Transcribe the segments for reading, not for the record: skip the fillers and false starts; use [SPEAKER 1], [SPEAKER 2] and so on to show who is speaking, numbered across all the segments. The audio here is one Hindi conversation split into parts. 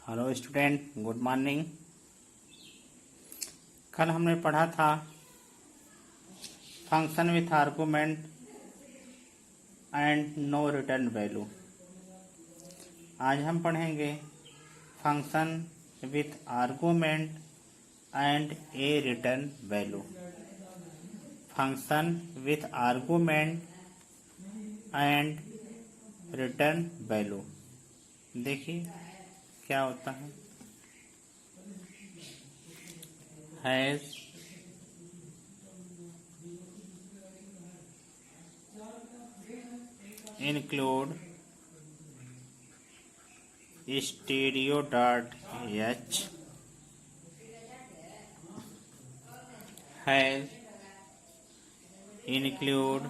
[SPEAKER 1] Hello student, good morning. कल हमने पढ़ा था function with argument and no return value. आज हम पढ़ेंगे function with argument and a return value. Function with argument and return value देखिए क्या होता है। Hash include stereo.h has include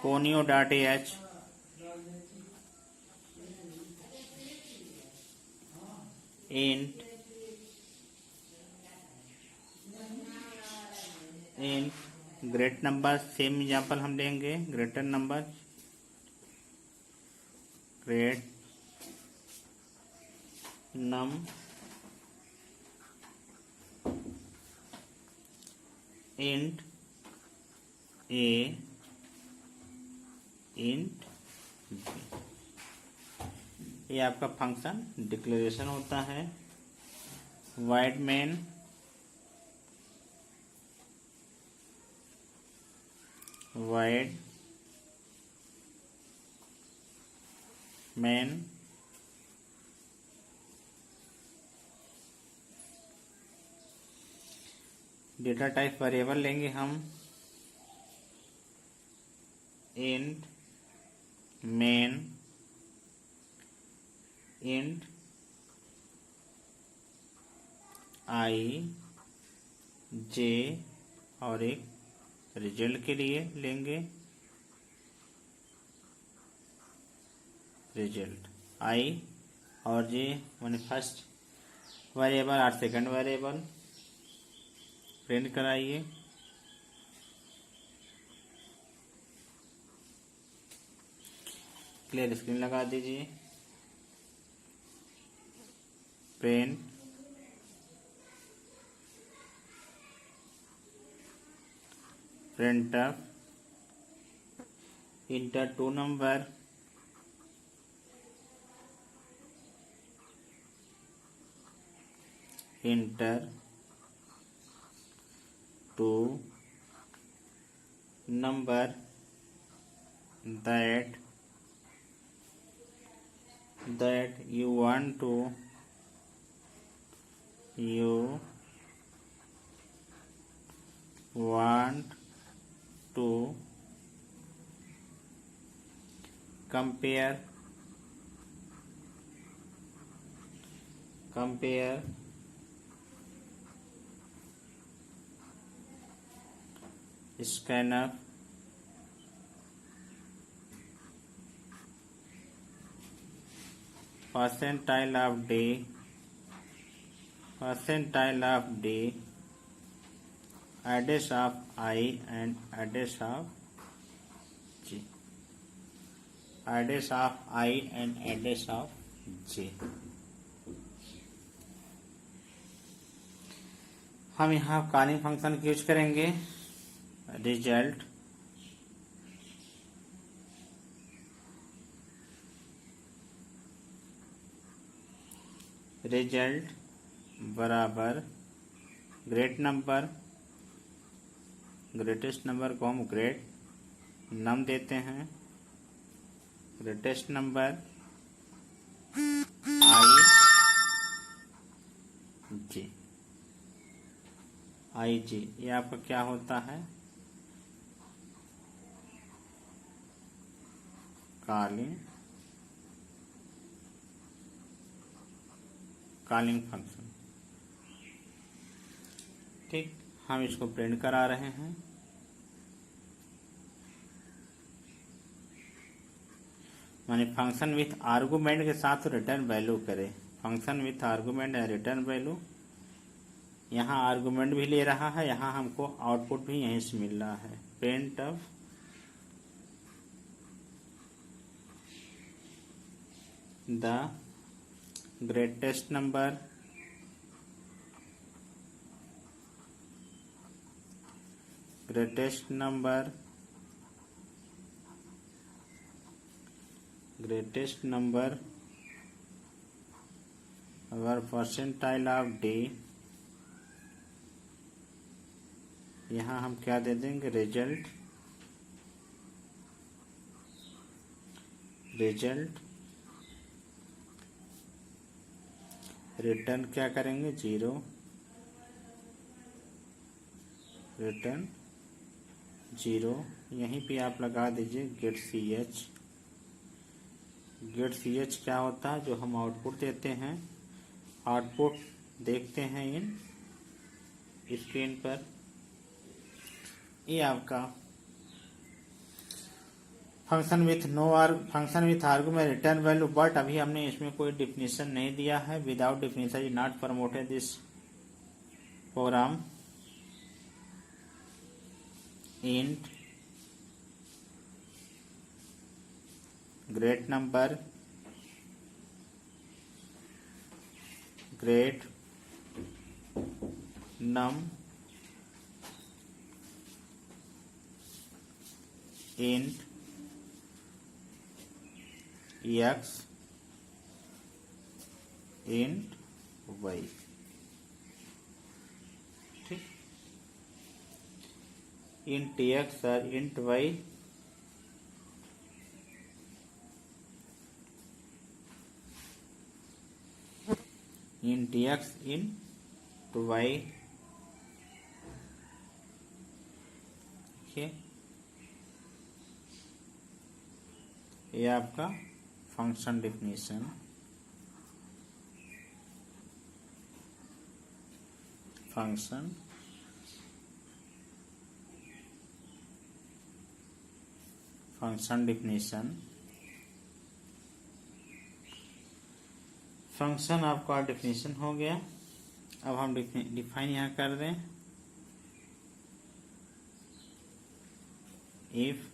[SPEAKER 1] conio.h int great number. Same example हम लेंगे greater number. Great num int a int b. ये आपका फंक्शन डिक्लेरेशन होता है। Void main void main data type variable लेंगे हम। इंट मेन इंट आई जे और एक रिजल्ट के लिए लेंगे रिजल्ट आई और जे मैंने फर्स्ट वेरिएबल और सेकंड वेरिएबल प्रिंट कराइए। क्लियर स्क्रीन लगा दीजिए। Print printf enter two number enter two number that you want to compare scanf percentile of d address of I and address of j address of I and address of j। हम यहाँ कॉलिंग फंक्शन यूज करेंगे। रिजल्ट बराबर ग्रेट नंबर। ग्रेटेस्ट नंबर को हम ग्रेट नम देते हैं। ग्रेटेस्ट नंबर आई जे ये आपका क्या होता है? Calling function. ठीक, हम इसको प्रिंट करा रहे हैं। माने फंक्शन विथ आर्गुमेंट के साथ रिटर्न वैल्यू करें। Function with argument and return value. यहाँ आर्गुमेंट भी ले रहा है, यहाँ हमको आउटपुट भी यहीं से मिल रहा है। printf the greatest number our percentile of D, यहाँ हम क्या दे देंगे, रिजल्ट रिटर्न क्या करेंगे, 0, रिटर्न 0। यहीं पे आप लगा दीजिए गेट सी एच क्या होता है, जो हम आउटपुट देते हैं, आउटपुट देखते हैं इन स्क्रीन पर। ये आपका function with argument return value, but अभी हमने इसमें कोई डिफिनीशन नहीं दिया है। Without definition is not promoted this program. Int great number int x int y। ठीक, इंट x और int y int x int y। ठीक है, ये आपका function definition. Function definition, function आपका डिफिनीशन हो गया। अब हम डिफाइन यहाँ कर दें, if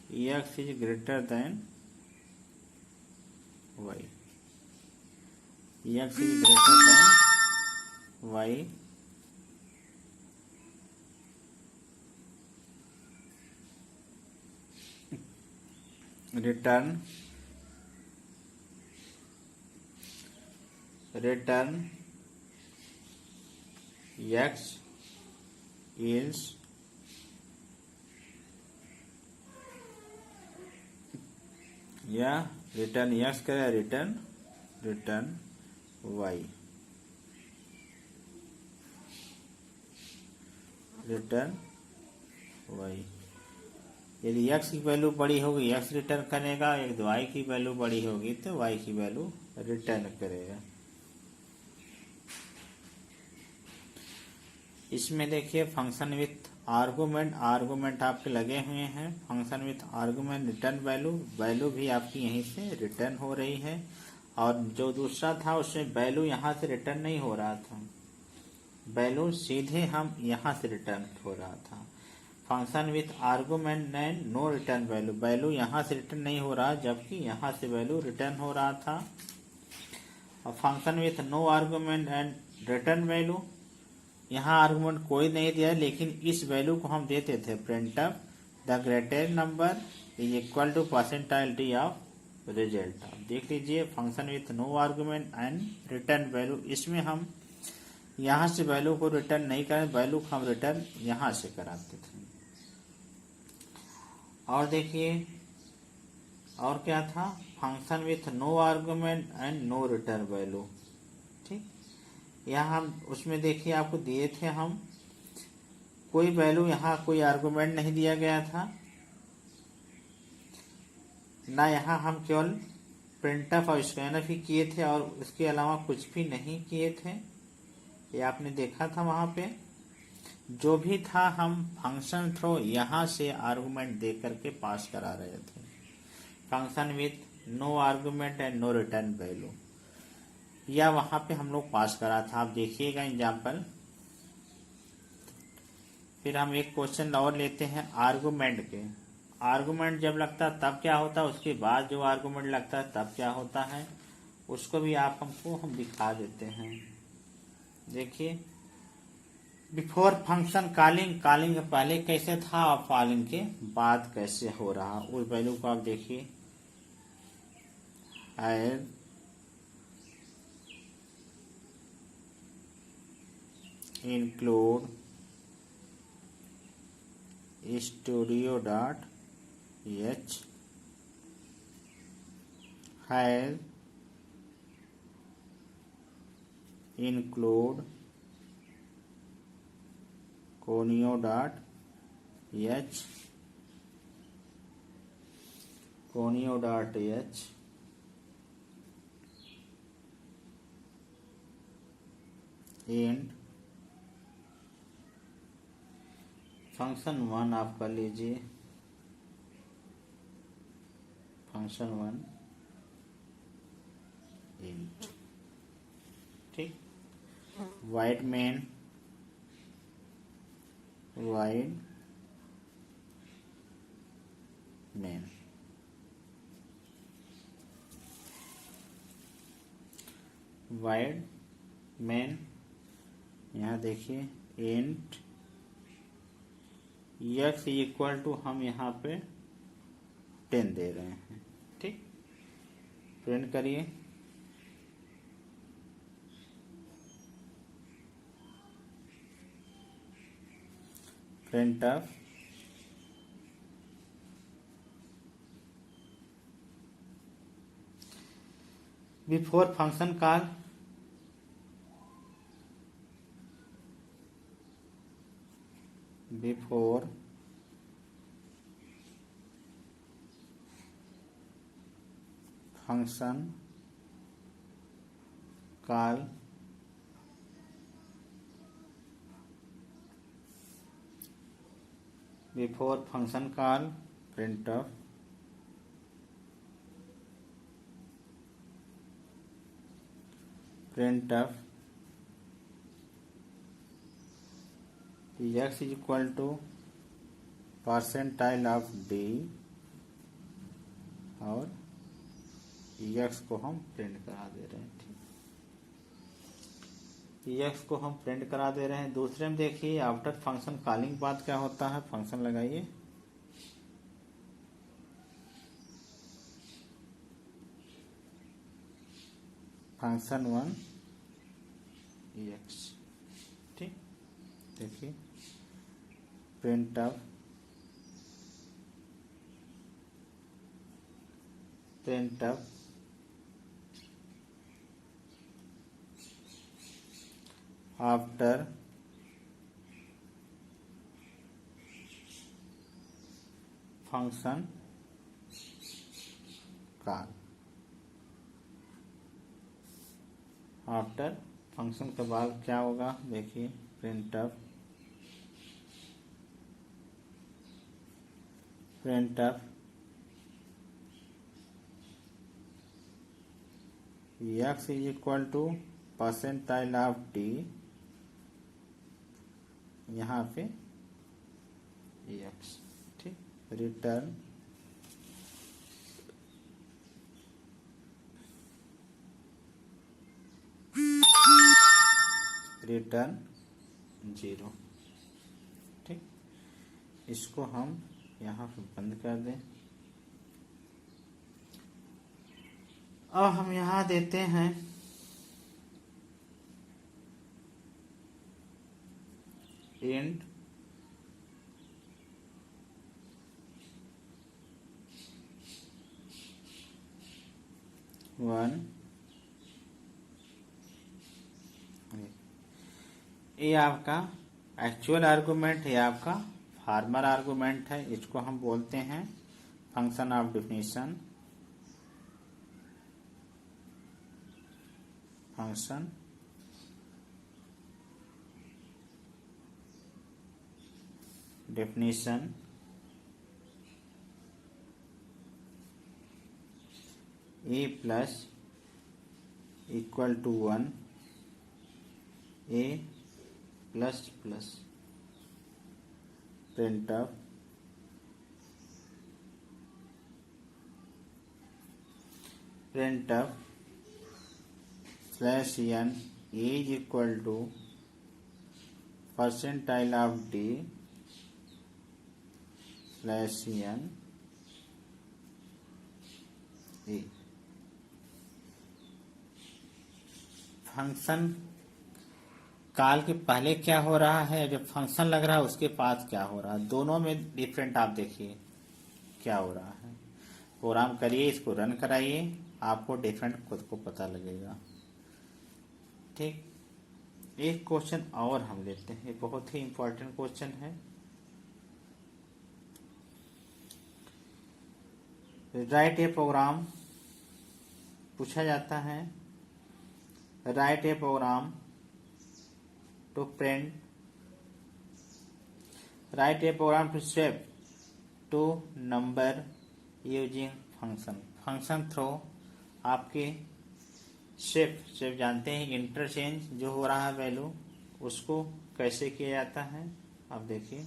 [SPEAKER 1] x is greater than y, x is greater than y, return x is या रिटर्न x करे, रिटर्न y, यदि x की वैल्यू बड़ी होगी x रिटर्न करेगा, यदि y की वैल्यू बड़ी होगी तो y की वैल्यू रिटर्न करेगा। इसमें देखिए फंक्शन विथ आर्गुमेंट आपके लगे हुए हैं। Function with argument return value भी आपकी यहीं से रिटर्न हो रही है, और जो दूसरा था उसमें वैल्यू यहाँ से रिटर्न नहीं हो रहा था, वैल्यू सीधे हम यहाँ से रिटर्न हो रहा था। Function with argument and no return value यहाँ से रिटर्न नहीं हो रहा, जबकि यहाँ से वैल्यू रिटर्न हो रहा था। और function with no argument and return value, यहाँ आर्गुमेंट कोई नहीं दिया, लेकिन इस वैल्यू को हम देते थे, print up the greatest number is equal to percentile D of result. आप देख लीजिए function with no argument and return value, इसमें हम यहाँ से वैल्यू को रिटर्न नहीं करें, वैल्यू को हम रिटर्न यहाँ से कराते थे। और देखिए और क्या था, function with no argument and no return value. ठीक, यहाँ हम उसमें देखिए आपको दिए थे, हम कोई वैल्यू, यहाँ कोई आर्गुमेंट नहीं दिया गया था ना, यहाँ हम केवल प्रिंटअप और स्कैनअप ही किए थे और उसके अलावा कुछ भी नहीं किए थे। ये आपने देखा था, वहां पे जो भी था हम फंक्शन थ्रो यहाँ से आर्गुमेंट दे करके पास करा रहे थे। Function with no argument and no return value, या वहां पे हम लोग पास करा था। आप देखिएगा एग्जाम्पल। फिर हम एक क्वेश्चन और लेते हैं आर्गुमेंट के। आर्गुमेंट जब लगता है तब क्या होता है, उसके बाद जो आर्गुमेंट लगता है तब क्या होता है, उसको भी आप हमको हम दिखा देते हैं। देखिए, बिफोर फंक्शन कॉलिंग, कॉलिंग के पहले कैसे था और कॉलिंग के बाद कैसे हो रहा, उस वैल्यू को आप देखिए। एड include studio dot h hash include conio dot h, conio dot h and function one आप कर लीजिए, फंक्शन वन इंट, ठीक। Void main, void main, void main, यहाँ देखिए इंट x इक्वल टू हम यहाँ पे 10 दे रहे हैं, ठीक। प्रिंट करिए, print of before function call, before function call before function call print of x is equal to percentile of d और x को हम प्रिंट करा दे रहे हैं, ठीक। x को हम प्रिंट करा दे रहे हैं। दूसरे में देखिए, आफ्टर फंक्शन कॉलिंग बाद क्या होता है, फंक्शन लगाइए, फंक्शन वन x, ठीक। देखिए, print of after function call, after function के बाद क्या होगा, देखिए print of x is equal to percentile of d, यहाँ पे x, ठीक। रिटर्न जीरो, ठीक। इसको हम यहाँ पे बंद कर दें। अब हम यहाँ देते हैं इंट वन, ये आपका एक्चुअल आर्गुमेंट है, आपका फार्मर आर्गुमेंट है, इसको हम बोलते हैं function of definition, function definition a plus equal to 1 a plus plus print of printf /n is equal to percentile of d /n e। Function काल के पहले क्या हो रहा है, जब फंक्शन लग रहा है उसके पास क्या हो रहा है, दोनों में डिफरेंट आप देखिए क्या हो रहा है। प्रोग्राम करिए, इसको रन कराइए, आपको डिफरेंट खुद को पता लगेगा। ठीक, एक क्वेश्चन और हम लेते हैं, ये बहुत ही इंपॉर्टेंट क्वेश्चन है। राइट ए प्रोग्राम पूछा जाता है, write a program to print, write a program to swap two number using function. Function through आपके स्वेप जानते हैं, इंटरचेंज जो हो रहा है वैल्यू, उसको कैसे किया जाता है आप देखिए।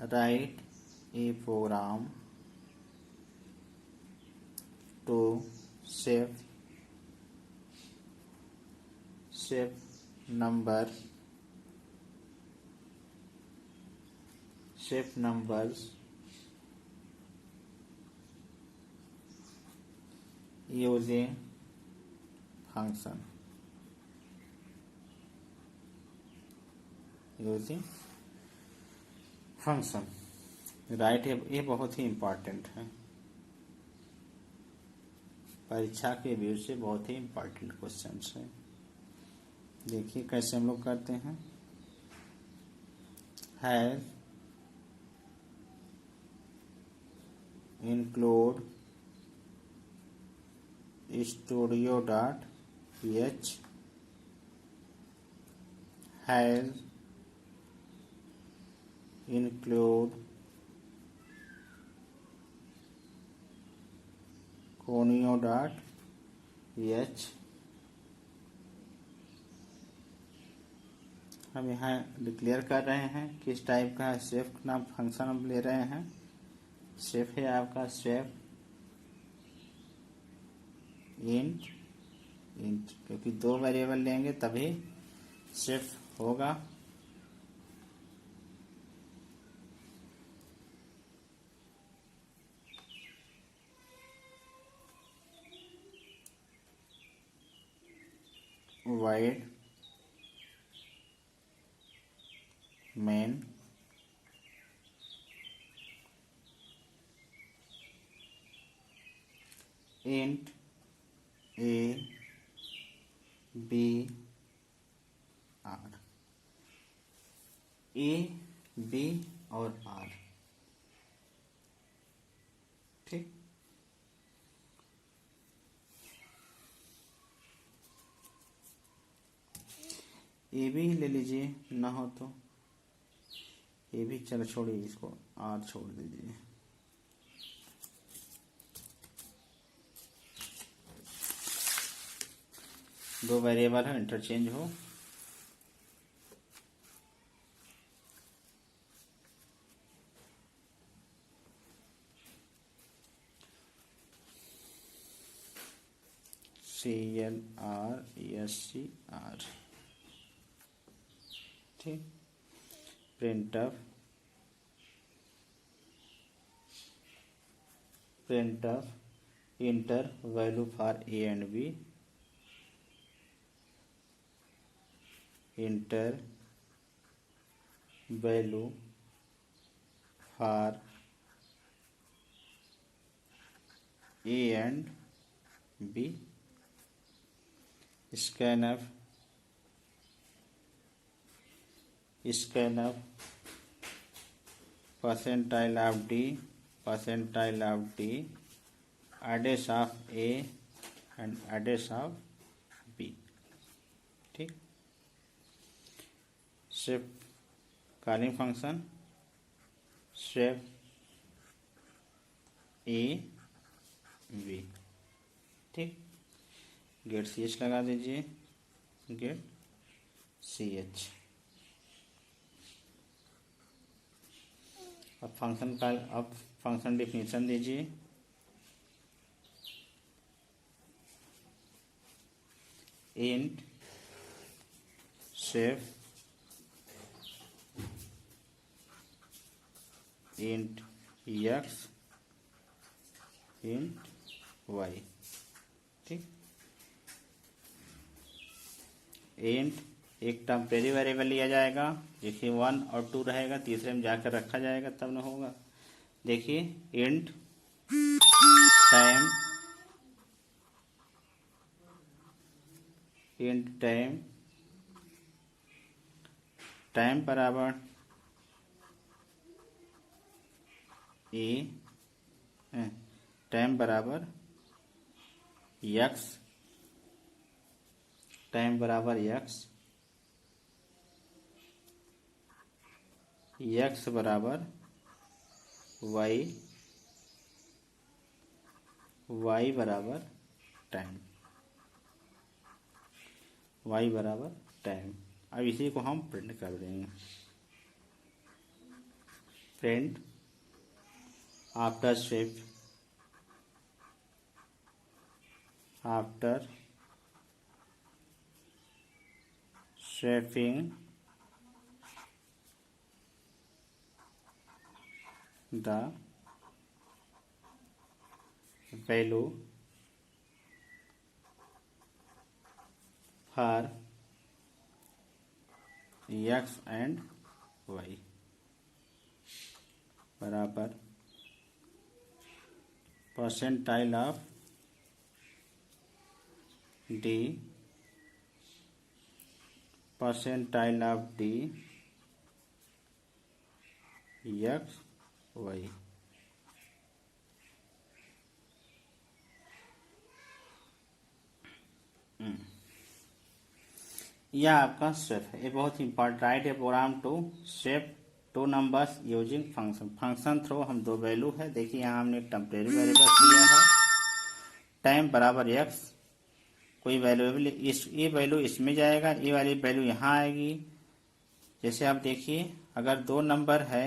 [SPEAKER 1] Write a program to swap numbers using function, right है, ये बहुत ही इंपॉर्टेंट है, परीक्षा के व्यू से बहुत ही इंपॉर्टेंट क्वेश्चन है। देखिए कैसे हम लोग करते हैं। Has include studio.ph, has include conio.ph। हम यहाँ डिक्लेयर कर रहे हैं किस टाइप का स्वेप नाम फंक्शन हम ले रहे हैं। स्वेप है आपका स्वेप इंट, क्योंकि दो वेरिएबल लेंगे तभी स्वेप होगा। Void main int a b r, a b और आर। ठीक, ए भी ले लीजिए, ना हो तो ए भी, चलो छोड़िए इसको, आर छोड़ दीजिए। दो वेरिएबल है, इंटरचेंज हो। CLRSCR। ठीक, printf enter value for a and b, enter value for a and b, scanf percentile of d address of a and address of b। ठीक, swap calling function swap a b. ठीक, गेट सी एच लगा दीजिए, गेट सी एच। अब फंक्शन डिफिनीशन दीजिए। Int swap int x int y. ठीक, इंट एक टेम्परेरी वेरिएबल लिया जाएगा, देखिए 1 और 2 रहेगा, तीसरे में जाकर रखा जाएगा तब ना होगा। देखिए int time, int time, time बराबर ए, टाइम बराबर यक्स, टाइम बराबर यक्स, यक्स बराबर वाई, वाई बराबर टाइम, वाई बराबर टाइम। अब इसी को हम प्रिंट कर देंगे। Print after swift, after swapping the value for x and y बराबर percentile of d, percentile of d x y। यह आपका स्वेप है। ये बहुत important, write a program to swap two numbers using function. Function through हम दो वैल्यू है, देखिए यहाँ हमने टेम्परेरी वेरिएबल लिया है, टाइम बराबर एक्स, कोई वैल्यू ये वैल्यू इसमें जाएगा, ये वाली वैल्यू यहाँ आएगी। जैसे आप देखिए अगर दो नंबर है,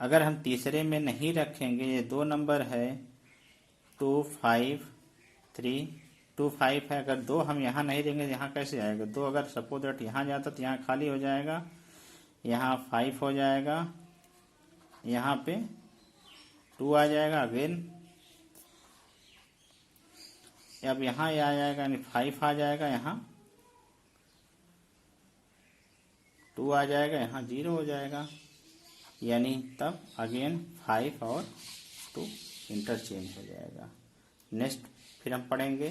[SPEAKER 1] अगर हम तीसरे में नहीं रखेंगे, ये दो नंबर है 2 5 3 2 5 है, अगर दो हम यहाँ नहीं देंगे यहाँ कैसे आएगा? दो अगर सपोज दैट यहाँ जाता तो यहाँ खाली हो जाएगा, यहाँ 5 हो जाएगा, यहाँ पे 2 आ जाएगा अगेन, अब यहाँ ये आ जाएगा यानी 5 आ जाएगा, यहाँ 2 आ जाएगा, यहाँ 0 हो जाएगा, यानी तब अगेन 5 और 2 इंटरचेंज हो जाएगा। नेक्स्ट फिर हम पढ़ेंगे